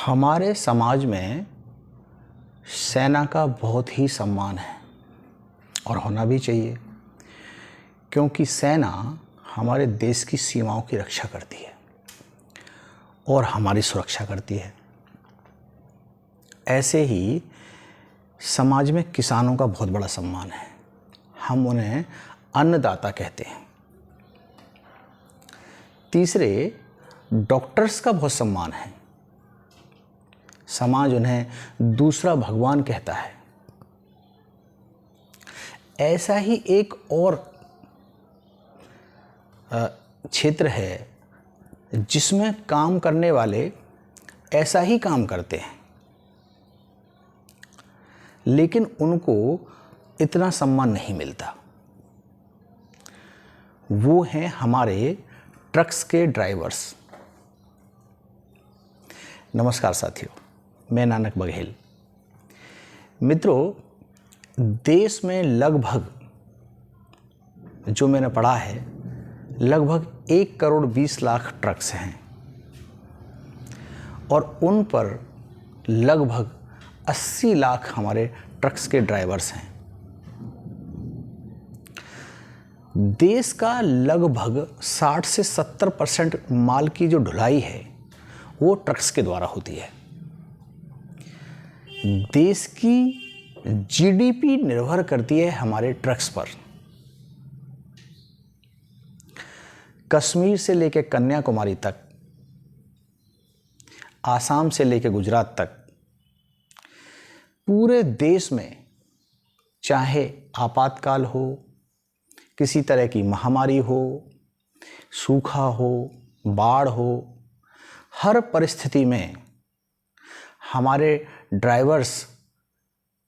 हमारे समाज में सेना का बहुत ही सम्मान है और होना भी चाहिए, क्योंकि सेना हमारे देश की सीमाओं की रक्षा करती है और हमारी सुरक्षा करती है। ऐसे ही समाज में किसानों का बहुत बड़ा सम्मान है। हम उन्हें अन्नदाता कहते हैं। तीसरे, डॉक्टर्स का बहुत सम्मान है। समाज उन्हें दूसरा भगवान कहता है। ऐसा ही एक और क्षेत्र है जिसमें काम करने वाले ऐसा ही काम करते हैं, लेकिन उनको इतना सम्मान नहीं मिलता। वो हैं हमारे ट्रक्स के ड्राइवर्स। नमस्कार साथियों, मैं नानक बघेल। मित्रों, देश में लगभग, जो मैंने पढ़ा है, लगभग 1,20,00,000 ट्रक्स हैं और उन पर लगभग 80 लाख हमारे ट्रक्स के ड्राइवर्स हैं। देश का लगभग 60 से 70% माल की जो ढुलाई है वो ट्रक्स के द्वारा होती है। देश की जीडीपी निर्भर करती है हमारे ट्रक्स पर। कश्मीर से लेकर कन्याकुमारी तक, आसाम से लेकर गुजरात तक, पूरे देश में चाहे आपातकाल हो, किसी तरह की महामारी हो, सूखा हो, बाढ़ हो, हर परिस्थिति में हमारे ड्राइवर्स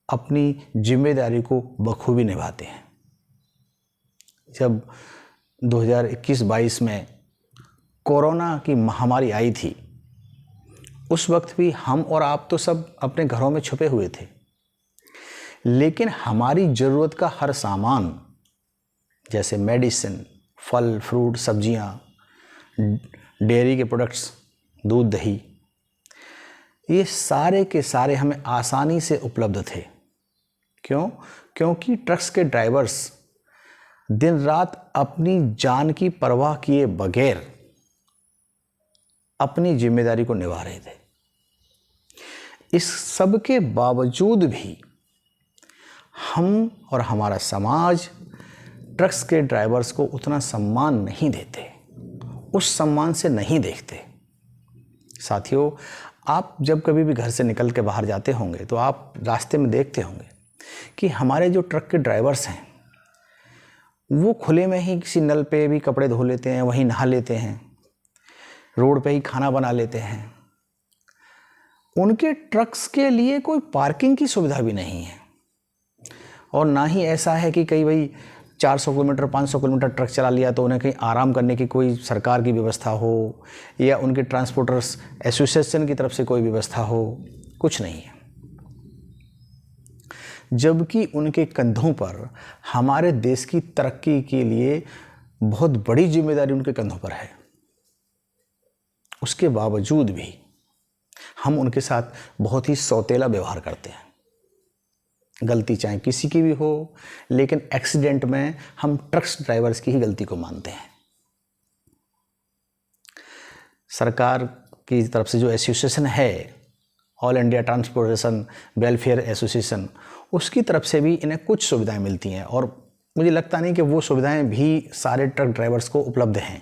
अपनी जिम्मेदारी को बखूबी निभाते हैं। जब 2021-22 में कोरोना की महामारी आई थी, उस वक्त भी हम और आप तो सब अपने घरों में छुपे हुए थे, लेकिन हमारी ज़रूरत का हर सामान, जैसे मेडिसिन, फल, फ्रूट, सब्जियां, डेयरी के प्रोडक्ट्स, दूध, दही, ये सारे के सारे हमें आसानी से उपलब्ध थे। क्यों? क्योंकि ट्रक्स के ड्राइवर्स दिन रात अपनी जान की परवाह किए बगैर अपनी जिम्मेदारी को निभा रहे थे। इस सब के बावजूद भी हम और हमारा समाज ट्रक्स के ड्राइवर्स को उतना सम्मान नहीं देते, उस सम्मान से नहीं देखते। साथियों, आप जब कभी भी घर से निकल के बाहर जाते होंगे तो आप रास्ते में देखते होंगे कि हमारे जो ट्रक के ड्राइवर्स हैं वो खुले में ही किसी नल पे भी कपड़े धो लेते हैं, वहीं नहा लेते हैं, रोड पे ही खाना बना लेते हैं। उनके ट्रक्स के लिए कोई पार्किंग की सुविधा भी नहीं है और ना ही ऐसा है कि कहीं भाई 400 किलोमीटर 500 किलोमीटर ट्रक चला लिया तो उन्हें कहीं आराम करने की कोई सरकार की व्यवस्था हो या उनके ट्रांसपोर्टर्स एसोसिएशन की तरफ से कोई व्यवस्था हो। कुछ नहीं है, जबकि उनके कंधों पर हमारे देश की तरक्की के लिए बहुत बड़ी जिम्मेदारी उनके कंधों पर है। उसके बावजूद भी हम उनके साथ बहुत ही सौतेला व्यवहार करते हैं। गलती चाहे किसी की भी हो, लेकिन एक्सीडेंट में हम ट्रक्स ड्राइवर्स की ही गलती को मानते हैं। सरकार की तरफ से जो एसोसिएशन है, all India transportation welfare association, उसकी तरफ से भी इन्हें कुछ सुविधाएं मिलती हैं और मुझे लगता नहीं कि वो सुविधाएं भी सारे ट्रक ड्राइवर्स को उपलब्ध हैं।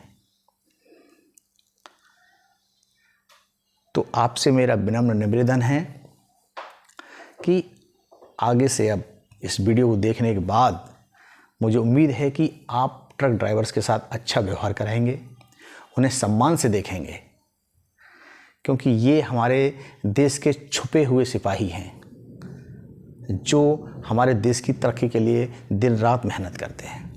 तो आपसे मेरा विनम्र निवेदन है कि आगे से अब इस वीडियो को देखने के बाद मुझे उम्मीद है कि आप ट्रक ड्राइवर्स के साथ अच्छा व्यवहार करेंगे, उन्हें सम्मान से देखेंगे, क्योंकि ये हमारे देश के छुपे हुए सिपाही हैं जो हमारे देश की तरक्की के लिए दिन रात मेहनत करते हैं।